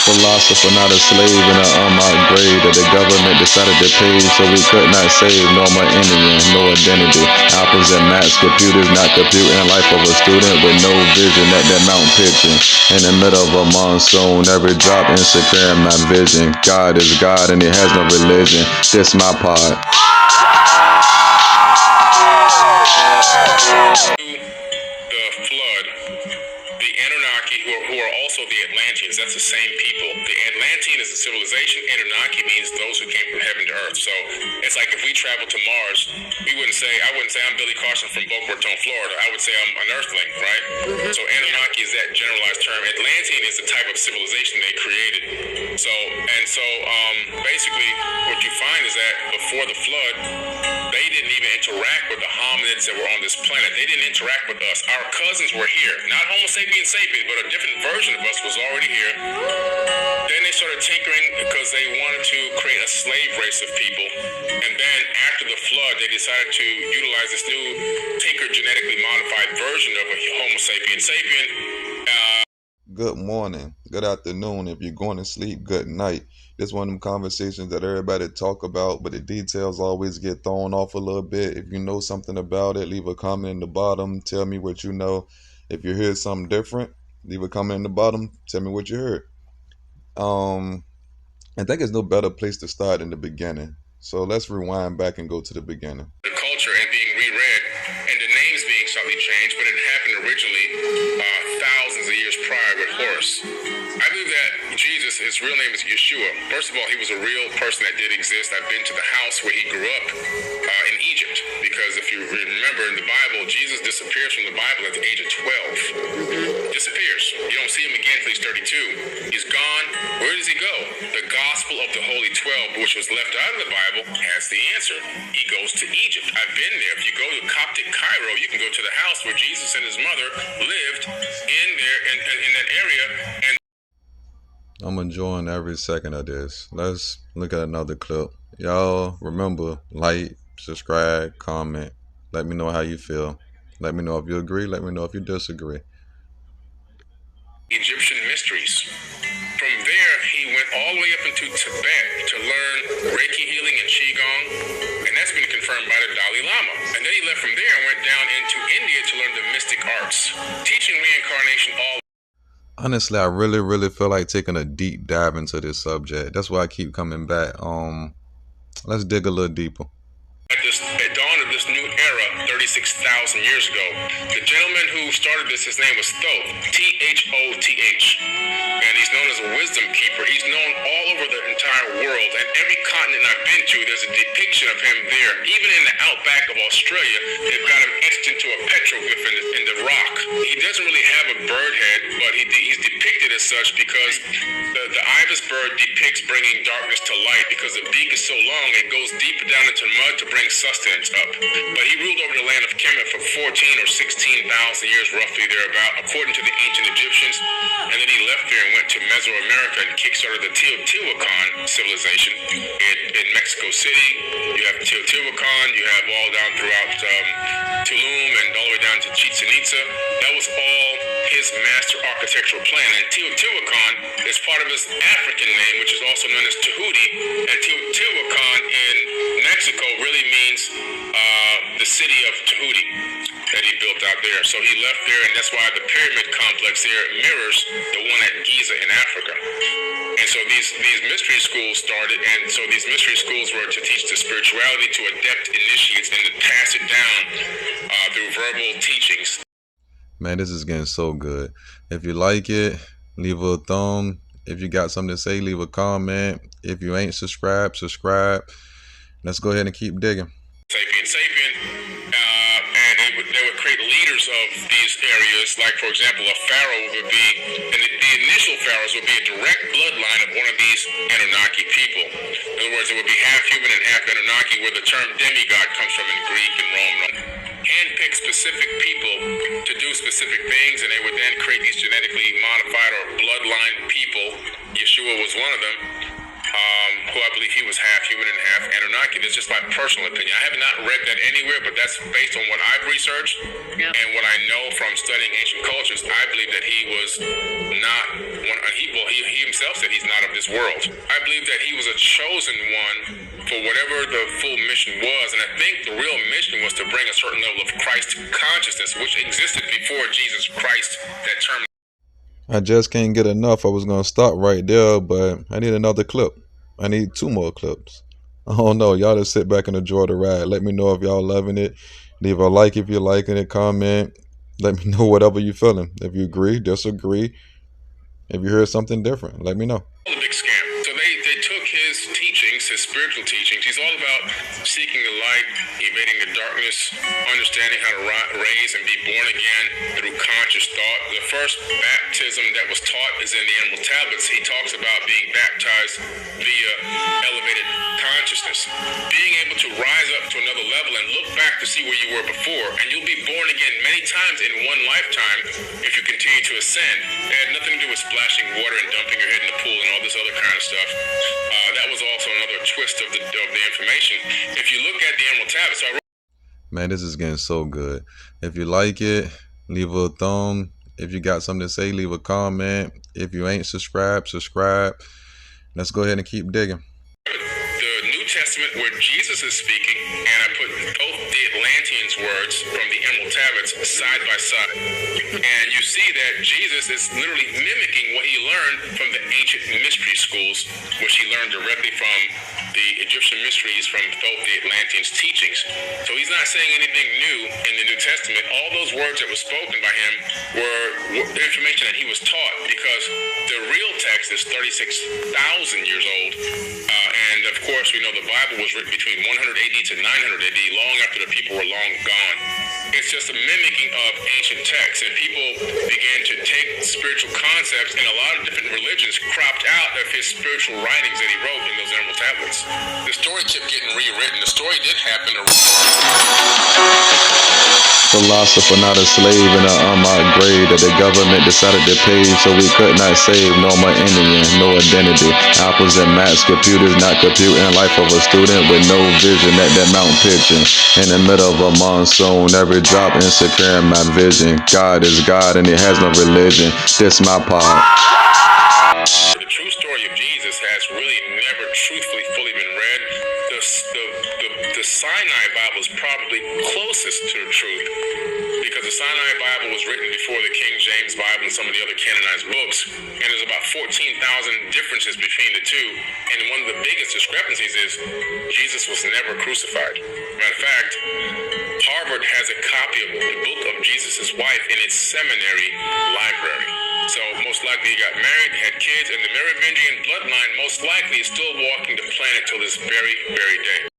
Philosopher, not a slave in an unmarked grave that the government decided to pay so we could not save. No more Indian, no identity. Apples and Macs, computers not computing. Life of a student with no vision at that Mount Pitching. In the middle of a monsoon, every drop insecure in my vision. God is God and he has no religion. This my part. The flood, the Anunnaki, who are also the Atlanteans, that's the same people. The Atlantean is a civilization. Anunnaki means those who came from heaven to earth. So it's like if we travel to Mars, I wouldn't say I'm Billy Carson from Boca Raton, Florida. I would say I'm an Earthling, right? So Anunnaki is that generalized term. Atlantean is the type of civilization they created. Basically, what you find is that before the flood, they didn't even interact with the hominids that were on this planet. They didn't interact with us. Our cousins were here. Not Homo sapiens sapiens, but a different version of us was already here. Then they started tinkering because they wanted to create a slave race of people. And then after the flood, they decided to utilize this new tinker genetically modified version of a Homo sapiens sapien. Good morning, good afternoon. If you're going to sleep, good night. This one of them conversations that everybody talk about, but the details always get thrown off a little bit. If you know something about it, leave a comment in the bottom. Tell me what you know. If you hear something different, leave a comment in the bottom. Tell me what you heard. I think there's no better place to start in the beginning. So let's rewind back and go to the beginning. The culture and being reread, and the names being slightly changed, but it happened originally thousands of years prior with Horus. I believe that Jesus, his real name is Yeshua. First of all, he was a real person that did exist. I've been to the house where he grew up in Egypt, because if you remember in the Bible, Jesus disappears from the Bible at the age of 12. Disappears. You don't see him again until he's 32. He's gone. Where does he go? The Gospel of the Holy 12, which was left out of the Bible, has the answer. He goes to Egypt. I've been there. If you go to Coptic Cairo, you can go to the house where Jesus and his mother lived in there in that area. And I'm enjoying every second of this. Let's look at another clip. Y'all remember, like, subscribe, comment. Let me know how you feel. Let me know if you agree. Let me know if you disagree. Egyptian mysteries. From there, he went all the way up into Tibet to learn Reiki healing and Qigong, and that's been confirmed by the Dalai Lama. And then he left from there and went down into India to learn the mystic arts, teaching reincarnation all. Honestly, I really feel like taking a deep dive into this subject. That's why I keep coming back. Let's dig a little deeper. At dawn of this new era, 36,000 years ago, the gentleman who started this, his name was Thoth, Thoth, and he's known as a wisdom keeper. He's known all over the entire world, and every continent I've been to, there's a depiction of him there. Even in the outback of Australia, they've got him etched into a petroglyph in the rock. He doesn't really have a bird head, but he's depicted as such because the ibis bird depicts bringing darkness to light, because the beak is so long, it goes deeper down into mud to bring sustenance up. But he ruled over the land of Kemet for 14 or 16,000 years, roughly thereabout, according to the ancient Egyptians. And then he left there and went to Mesoamerica and kickstarted the Teotihuacan civilization in Mexico City. You have Teotihuacan, you have all down throughout Tulum and all the way down to Chichen Itza. That was all his master architectural plan. And Teotihuacan is part of his African name, which is also known as Tahuti. And Teotihuacan in Mexico really means the city of Tahuti that he built out there. So he left there, and that's why the pyramid complex there mirrors the one at Giza in Africa. And so these mystery schools started, and so these mystery schools were to teach the spirituality to adept initiates and to pass it down through verbal teachings. Man, this is getting so good. If you like it, leave a thumb. If you got something to say, leave a comment. If you ain't subscribed, subscribe. Let's go ahead and keep digging. Sapien, and they would create leaders of these areas. Like, for example, a pharaoh would be, and the initial pharaohs would be a direct bloodline of one of these Anunnaki people. In other words, it would be half human and half Anunnaki, where the term demigod comes from in Greek and Rome. Handpick specific people to do specific things, and they would then create these genetically modified or bloodline people. Yeshua was one of them. who I believe he was half human and half Annunaki. That's just my personal opinion. I have not read that anywhere, but that's based on what I've researched and what I know from studying ancient cultures. I believe that he was not one. He himself said he's not of this world. I believe that he was a chosen one for whatever the full mission was, and I think the real mission was to bring a certain level of Christ consciousness, which existed before Jesus Christ. That term. I just can't get enough. I was going to stop right there, but I need another clip. I need 2 more clips. I don't know. Y'all just sit back and enjoy the ride. Let me know if y'all loving it. Leave a like if you're liking it. Comment. Let me know whatever you're feeling. If you agree, disagree. If you heard something different, let me know. A big scam. So they took his teachings, his spiritual teachings. He's all about seeking the light, evading the darkness, understanding how to raise and be born again through conscious thought. The first baptism that was taught is in the Emerald Tablets. He talks about being baptized via elevated consciousness, being able to rise up to another level and look back to see where you were before, and you'll be born again many times in one lifetime if you continue to ascend. It had nothing to do with splashing water and dumping your head in the pool and all this other kind of stuff. That was also another twist of the information. If you look at the Emerald Tablets, so I wrote. Man, this is getting so good. If you like it, leave a thumb. If you got something to say, leave a comment. If you ain't subscribed, subscribe. Let's go ahead and keep digging. The New Testament where Jesus is speaking, and I put both the Atlanteans' words from the Emerald Tablets side by side. And you see that Jesus is literally mimicking what he learned from the ancient mystery schools, which he learned directly from the Egyptian mysteries from both the Atlanteans' teachings. So he's not saying anything new in the New Testament. All those words that were spoken by him were information that he was taught, because the real text is 36,000 years old. And of course, we know the Bible was written between 100 AD to 900 AD, long after the people were long gone. It's just a mimicking of ancient texts, and people began to take spiritual concepts, and a lot of different religions cropped out of his spiritual writings that he wrote in those Emerald Tablets. The story kept getting rewritten. The story did happen. Philosopher, not a slave in an unmarked grave that the government decided to pay so we could not save. No more Indian, no identity. Apples and Macs, computers not computing. Life of a student with no vision at that Mount Pitching. In the middle of a monsoon, every drop insecure in my vision. God is God and he has no religion. This my part. The true story of Jesus has really never truthfully fully been read. The Sinai Bible is probably closest to the truth, because the Sinai Bible was written before the King James Bible and some of the other canonized books, and there's about 14,000 differences between the two, and one of the biggest discrepancies is Jesus was never crucified. Matter of fact, Harvard has a copy of the book of Jesus' wife in its seminary library. So most likely he got married, had kids, and the Merovingian bloodline most likely is still walking the planet till this very, very day.